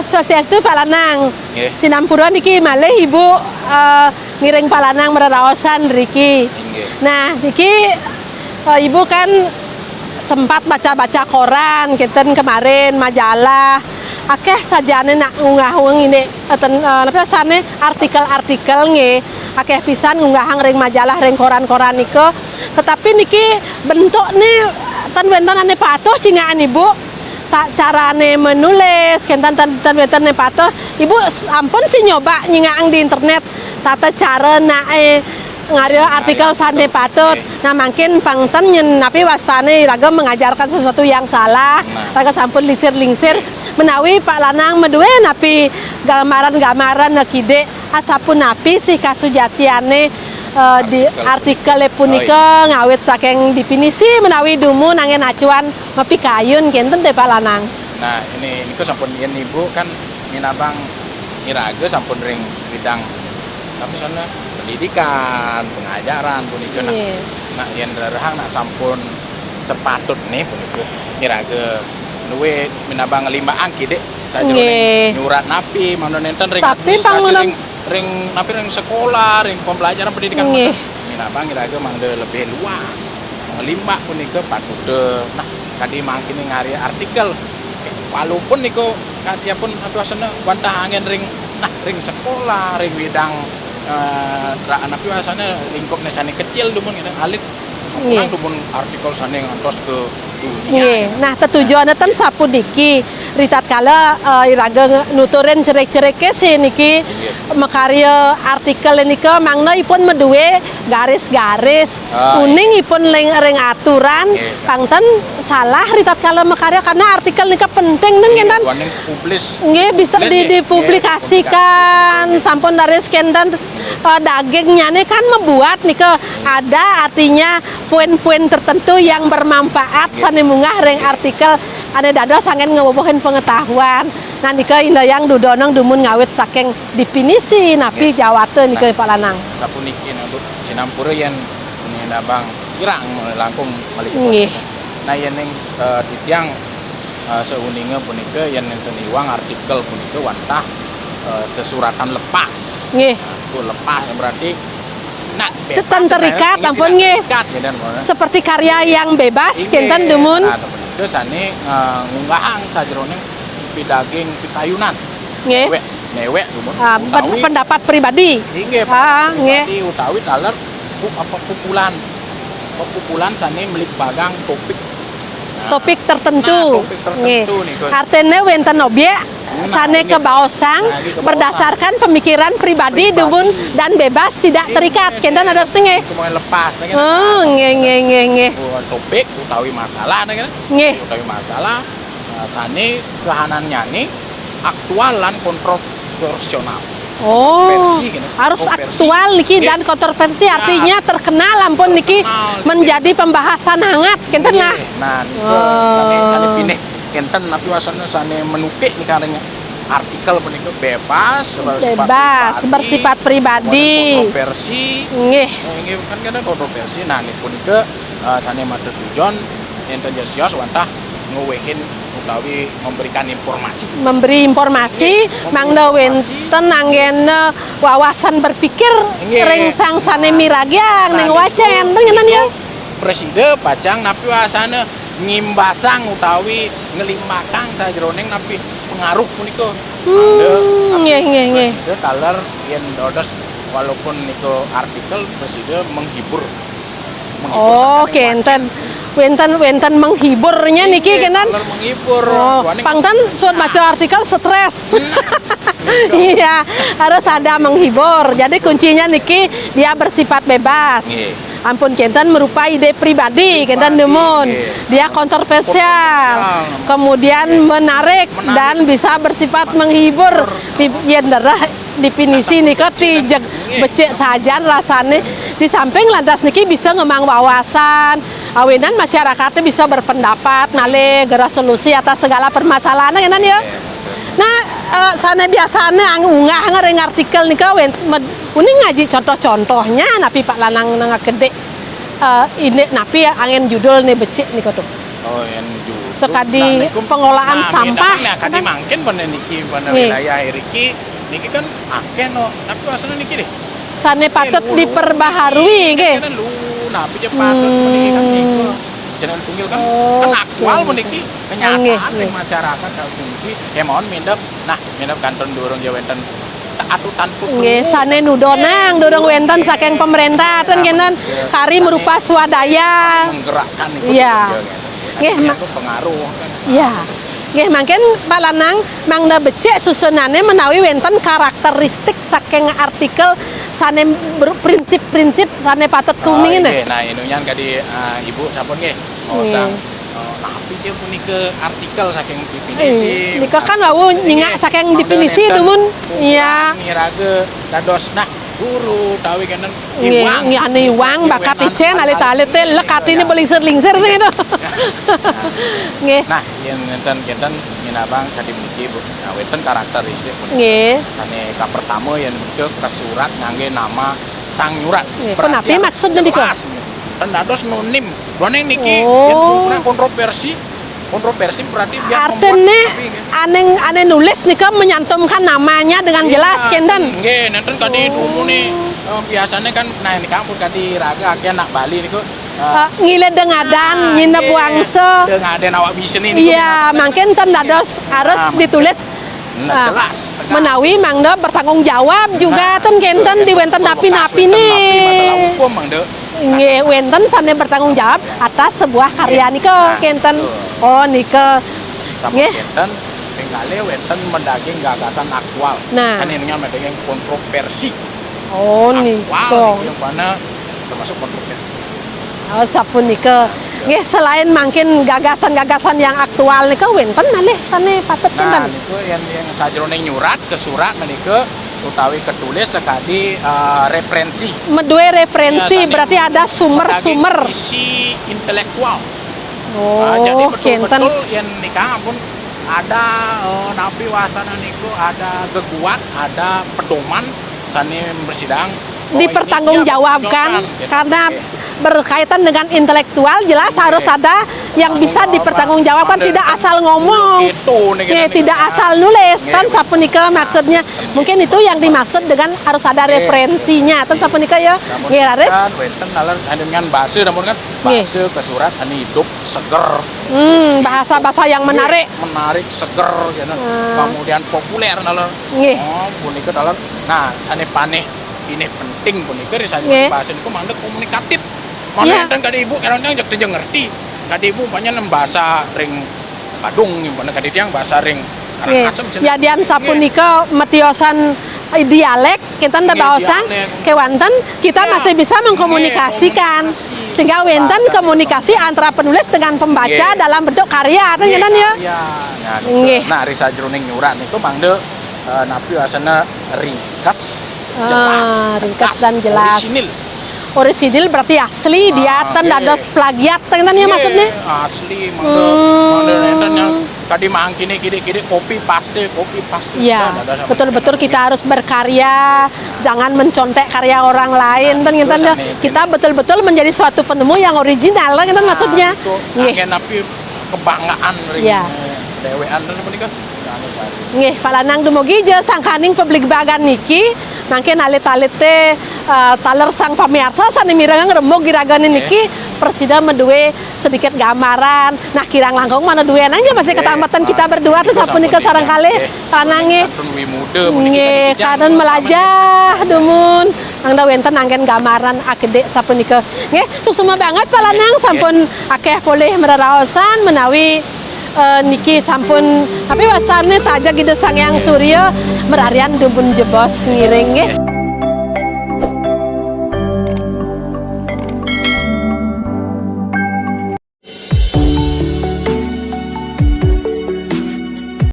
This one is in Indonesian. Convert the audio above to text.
Swastiastu Pak Lanang. Sinampura niki malih Ibu ngiring Pak Lanang mereraosan riki. Nah, niki Ibu kan sempat baca-baca koran kiten kemarin majalah. Akeh sajane nak ngunggah ini sane artikel-artikel nge. Akeh pisan ngunggahang ring majalah ring koran-koran niko. Tetapi niki bentuk nih tan bentan ane patuh cingaan Ibu. Tak carane menulis kentan tan patuh Ibu ampun sih nyoba nyingaang di internet tata cara ngario artikel sane patut. Nah makin pangten nyen napi wastane raga mengajarkan sesuatu yang salah raga sampun lingsir menawi Pak Lanang medue napi gambaran-gambaran nakide asapun napi sih kasujatiane di artikel punika ngawit saking definisi menawi dumu nangen acuan mapi kayun kenten teh Pak Lanang. Nah ini sampun yen Ibu kan minabang iraga sampun ring bidang tapi sana pendidikan, pengajaran punika nah yen derahang nak sampun sepatut nih punika iraga nuwe minabang limbaan kide saja nyurat napi mana nenten ring tapi ring napi ring sekolah, ring pembelajaran pendidikan minabang iraga mangde lebih luas. Lima punika patut nah kadi mangkin ngari artikel walaupun niko katia pun atuasana wantah angin ring nah ring sekolah, ring bidang anak biasanya lingkupnya sana kecil dumun gitu alit dumun artikel sana ngantos ke dunia. Nah tujuannya tan sapu niki ritat kala iraga nuturin cerek-cereke sih niki makarya artikel niki mangna ipun medue garis-garis kuning ipun ring aturan pangten salah ritat kala makarya karena artikel niki penting ngen nggih bisa dipublikasikan sampun dari skendan dagingnya nih kan membuat nih ada artinya poin-poin tertentu yang bermanfaat sani munggah ring artikel ada dada sangen ngebobohin pengetahuan nah nika yang dudonong dumun ngawit saking definisi napi jawate nika Pak Lanang sapuniki Bu sinampura yen nabang irang langkung malih nah yen ning titiang seuninge punika yen enten iwang artikel punika wantah sesuratan lepas nggih itu lepas berarti nah tetan terikat ampun nggih seperti karya yang bebas kenten dumun itu sane ngunggahang sajroning pidaging pitayunan nggih newek dumun pendapat pribadi nggih nggih utawi taler pukulan sane melik bagang topik tertentu nggih artinya wenten objek sane kebaosang berdasarkan pemikiran pribadi dumun dan bebas tidak terikat kenten ada setengah lepas nggih topik utawi masalah nggih utawi masalah sane kahanannya nih aktual lan kontroversial harus aktual niki dan kontroversi artinya terkenal ampun niki menjadi pembahasan hangat kenten lah nah sane pilih kenten napi wasana sane menukik nih karena artikel punika bebas bersifat pribadi kontroversi nggih kan kadang kontroversi nah ini punika sane matur tujuan enten jasios wantah nguwehin utawi memberi informasi mangda wenten anggen wawasan berpikir ring sang sane miragyang ning wacen ngenen ya presiden pacang napi wasana ngimbasang utawi ngelimakang sajroning napi pengaruh punika nggih taler yen dodos walaupun niku artikel presiden menghibur kenten wenten menghiburnya niki kenan menghibur pangtan suat baca artikel stres iya harus ada menghibur jadi kuncinya niki dia bersifat bebas ampun kenten merupa ide pribadi kenten demun dia kontroversial kemudian menarik dan bisa bersifat menghibur yen darah definisi nika tijek becek saja rasane di samping lantas niki bisa ngemang wawasan awenan masyarakatnya bisa berpendapat malih gerak solusi atas segala permasalahan kan ya nah sana biasanya unggah ring artikel nika kuning ngaji contoh-contohnya napi Pak Lanang nang gede ini napi angin judul nih becik nih kotuh. Oh, yang judul. Sekadi pengolahan sampah. Nah, kadi mangkin pada niki pada wilayah Riki, niki kan akeh no, tapi asal niki deh. Sane patut diperbaharui, ge. Kan lu, napi cepat meniki kan niki. Jangan tunggil kan aktual meniki kenyataan di masyarakat kalau tinggi. Ya mohon mindap, nah mindap kanton dorong jawenten atutan pun. Nggih, sane nudonang dorong wenten saking pemerintah ten kenen kari merupa swadaya. Menggerakkan itu. Iya. Nggih, pengaruh kan. Iya. Nggih, mangken Pak Lanang mangda becik susunane menawi wenten karakteristik saking artikel sane prinsip-prinsip sane patut kuning ini. Nah, inunya kadi Ibu sampun nggih. Sang napi dia puni ke artikel saking definisi. Nika kan wau nyingak saking definisi dumun. Iya. Ngirage dados nah guru tawi kenen iwang. Nggih ane iwang bakat icen alit-alit teh lekatine belingsir-lingsir sing itu. Nggih. Nah, yen enten minabang kadi mriki Bu. Nah, wonten karakteristik. Nggih. Ane ka pertama yen ke surat ngangge nama sang nyurat. Kenapa maksudnya niku? Dan dados nonim. Boning niki yen kontroversi berarti biar artinya aneh nulis nika menyantumkan namanya dengan jelas kenten. Nggih, nenten kadi umune biasanya kan nah ini kampus kadi raga akeh anak Bali niku ngile dengadan nyinep wangse. Dengadan awak bisen ini. Iya, mungkin ten dados harus ditulis jelas. Menawi mangda bertanggung jawab juga ten kenten di wenten napi-napi nih. Hukum mangda. Nggih, wenten sane bertanggung jawab atas sebuah karya nika kenten. Oh, nika. Nggih. Kenten tinggalnya wenten mendaging gagasan aktual. Nah. Kan ini mendaging kontroversi. Oh, nika. Yang mana termasuk kontroversi. Oh, sapunika. Nggih, selain mungkin gagasan-gagasan yang aktual nika wenten malih sane patut kenten. Nah, niku yang sajroning nyurat ke surat menika utawi ketulis sekali referensi. Medue referensi ya, berarti ada sumber-sumber isi intelektual. Oh, jadi betul-betul yang nikah pun ada napi wasana niku ada geguat, ada pedoman sani bersidang dipertanggungjawabkan karena berkaitan dengan intelektual jelas harus ada yang bisa dipertanggungjawabkan, tidak asal ngomong tidak asal nulis kan sapunika maksudnya mungkin itu yang dimaksud dengan harus ada referensinya kan sapunika ya ngirares dengan bahasa namun kan bahasa ke surat ani hidup seger bahasa-bahasa yang menarik seger gitu. Kemudian populer nalur punika nalur nah ane paneh ini penting punika risane bahasa niku mangda komunikatif. Mana enten kadi ibu kadang-kadang jeung ngerti. Kadi ibu banyak bahasa ring Badung mana kadi tiang bahasa ring Karangasem. Ya dian sapunika metiosan dialek kita ndak baosan kewanten kita masih bisa mengkomunikasikan sehingga wenten komunikasi antara penulis dengan pembaca dalam bentuk karya kan ya. Nggih. Nah risa jroning nyurat niku mangda napi asana ringkas jelas. Ringkas dan jelas. Orisinil berarti asli dia dados plagiat tanya maksudnya asli mangga yang tadi mangkini kiri copy paste ya betul-betul kita harus berkarya jangan mencontek karya orang lain kan kita betul-betul menjadi suatu penemu yang original kan maksudnya nggih tapi kebanggaan dewean menika nggih Pak Lanang dumugi je sangkaning publik bagan niki mangke alit-alit teh taler sang pamirsa sani mirang remog giragane niki presida medue sedikit gambaran nah kirang langkung mana duean aja masih ketamatan kita berdua tuh sapunika sareng kali tanange nggih kaden melajah dumun angda wenten anggen gambaran akede sapunika nggih suksema banget Pak Lanang sampun akeh boleh meraraosan menawi niki sampun tapi wasane taja gitu sang yang surya berarian dubun jebos ngiring nggih.